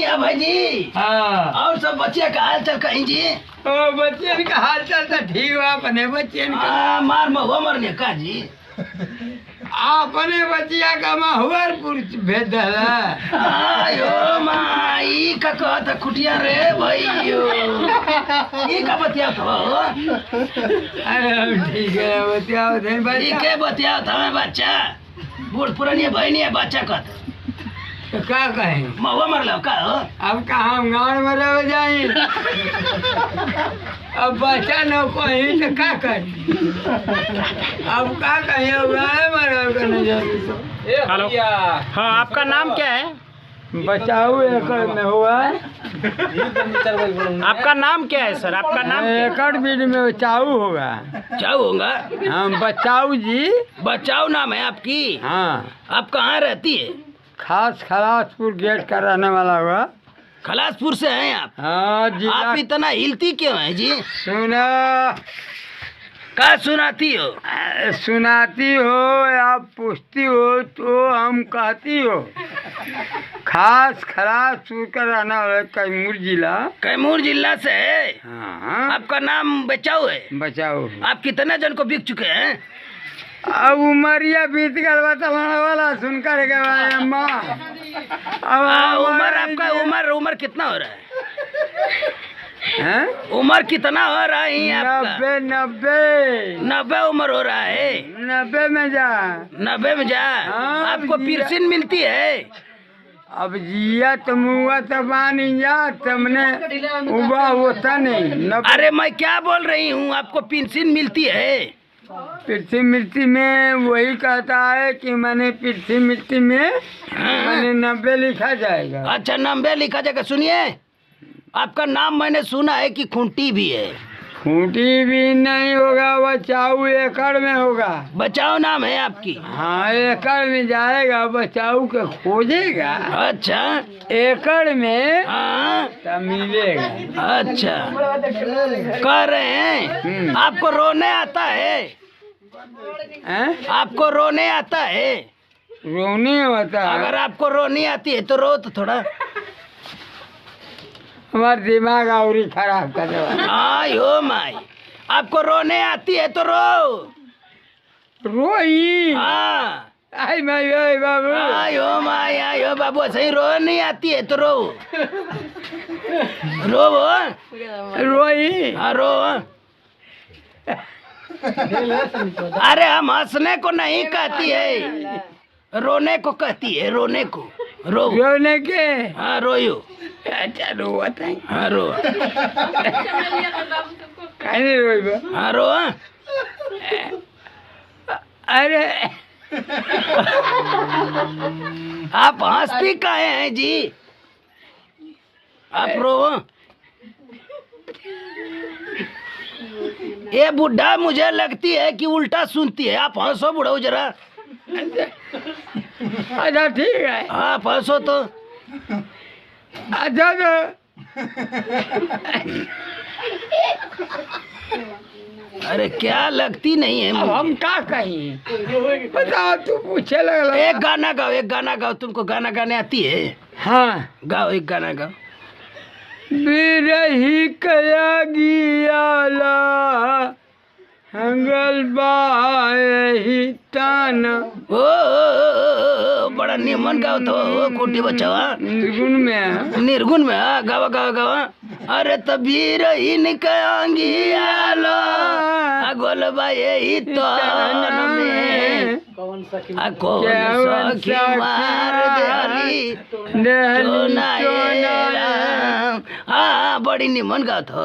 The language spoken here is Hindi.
बढ़िया भाई जी। हाँ और सब बच्चे का हाल चाल कहीं जी? बच्चे का हाल चाल तो ठीक बा। अपने बच्चे मार महुआ मरने का जी? अपने बच्चिया का महुआरपुर भेज दला। आयो माई का कहता खुटिया रे भैयो ई का बतिया तो? अरे ठीक है बतियाओ थे ठीक है बतिया था बच्चा बूढ़ पुरानी भाई नहीं है बच्चा का तो क्या कहें? महुआ मर लो का हो? अब कहाँ हम गाँव में रह जाए। अब बच्चा न कहीं तो क्या कर? अब क्या कहीं हेलो हाँ, आपका नाम क्या है? बचाओ एकड़ में हुआ। आपका नाम क्या है सर? आपका नाम क्या है? एकड़ बीज में बचाऊ होगा। चाऊ होगा? हम बचाऊ जी। बचाओ नाम है आपकी? हाँ। आप कहाँ रहती है? खास खलासपुर गेट का रहने वाला हुआ। खलासपुर से हैं आप? हाँ जी। आप इतना हिलती क्यों है जी? सुना क्या सुनाती हो? सुनाती हो या पूछती हो तो हम कहती हो। खास खलासपुर का रहने वाला कैमूर जिला। कैमूर जिला से है? हाँ। आपका नाम बचाओ है? बचाओ। आप कितने जन को बिक चुके हैं? अब उमरिया बीत गया वाला सुनकर के अम्मा। अब उम्र आपका उम्र कितना हो रहा है? हैं? उम्र कितना हो रहा है आपका? 90 उम्र हो रहा है। 90 में जा। 90 में जा। हाँ, आपको पेंशन मिलती है? अब जिया तुम हुआ तो बानी जा तुमने उबा होता नहीं। अरे मैं क्या बोल रही हूँ, आपको पेंशन मिलती है? पृथ्वी मिट्टी में वही कहता है कि मैंने पृथ्वी मिट्टी में मैंने 90 लिखा जाएगा। अच्छा 90 लिखा जाएगा। सुनिए, आपका नाम मैंने सुना है कि खूंटी भी है। खूंटी भी नहीं होगा, बचाऊ एकड़ में होगा। बचाओ नाम है आपकी? हाँ एकड़ में जाएगा, बचाऊ के खोजेगा। अच्छा एकड़ में हाँ तब मिलेगा। अच्छा कह रहे हैं आपको रोने आता है? हैं? आपको रोने आता है? रोने होता है। अगर आपको रोनी आती है तो रो तो थोड़ा। हमारा दिमाग और ही खराब कर रहा। आयो माई, आपको रोने आती है तो रो। रोई। हाँ आई माई आई बाबू। आयो माई आयो बाबू, सही रो नहीं आती है तो रो। रो वो रोई। हाँ रो। अरे हम हंसने को नहीं कहती है, रोने को कहती है। रोने को रो। रोने के। हाँ रोयो। अच्छा रोवत है। हाँ रो। कहने रोई बा। हाँ रो। अरे आप हंसती काहे हैं जी? आप रो। ये बुढ़ा मुझे लगती है कि उल्टा सुनती है। आप हंसो बुढ़ाओ जरा। अच्छा ठीक है। हाँ आप हंसो तो। अच्छा तो अरे क्या लगती नहीं है अब मुझे। हम क्या कहीं? बताओ तू पूछे लगला। एक गाना गाओ, एक गाना गाओ। तुमको गाना गाने आती है? हाँ गाओ, एक गाना गाओ। बिरही कया गियाला हंगल बाही ताना। ओ बड़ा निमन गाओ तो खूंटी बचावा। निर्गुण में है। निर्गुण में? हाँ गावा गावा गावा। अरे तभी रही निकयांगी आलो गोलबा यही तो में कौन सखी मार देहली तो ना। हाँ बड़ी निमन गाओ तो।